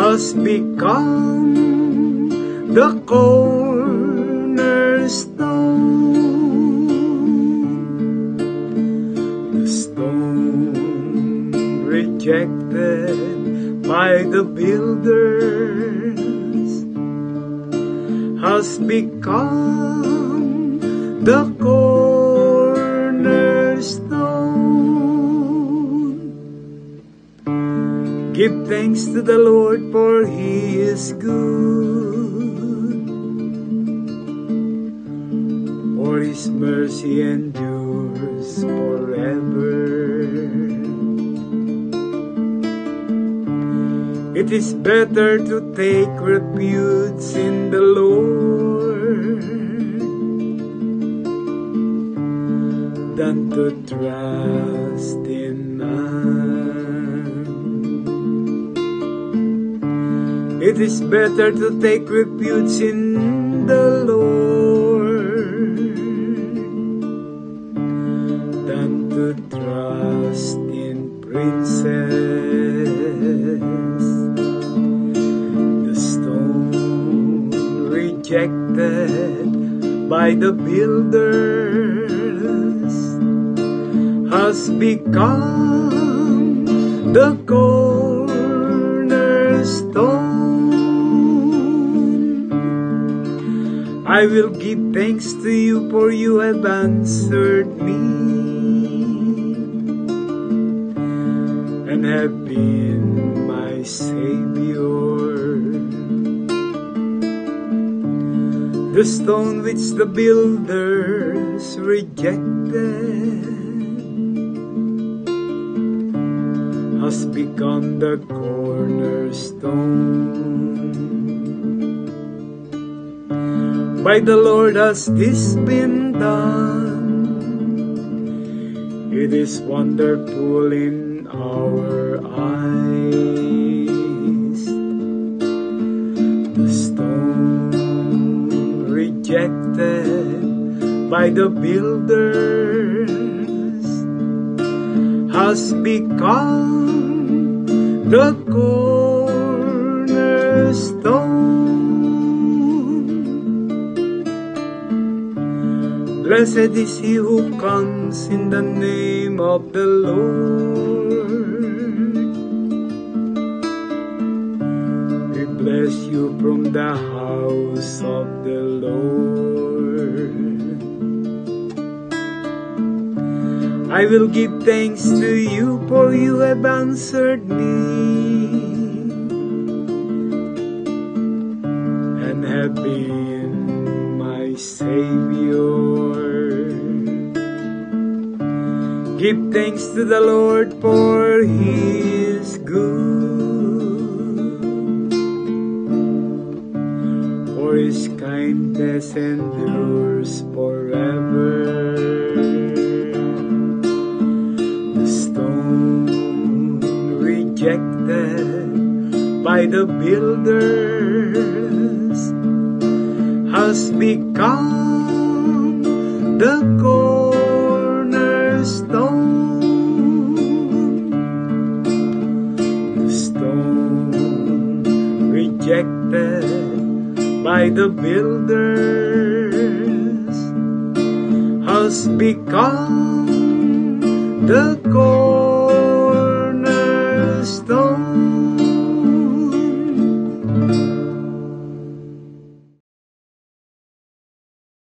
has become the cornerstone, the stone rejected by the builders has become the cornerstone. Give thanks to the Lord, for He is good, for His mercy endures forever. It is better to take refuge in the Lord than to trust in man. It is better to take refuge in the Lord than to trust in princes. The stone rejected by the builders has become the cornerstone. I will give thanks to you, for you have answered me and have been my Savior. The stone which the builders rejected has become the cornerstone. By the Lord has this been done. It is wonderful in our eyes. The stone rejected by the builders has become the cornerstone. Blessed is he who comes in the name of the Lord. We bless you from the house of the Lord. I will give thanks to you, for you have answered me and have been my Savior. Give thanks to the Lord, for He is good, for His kindness endures forever. The stone rejected by the builders has become the cornerstone. The stone rejected by the builders has become the cornerstone.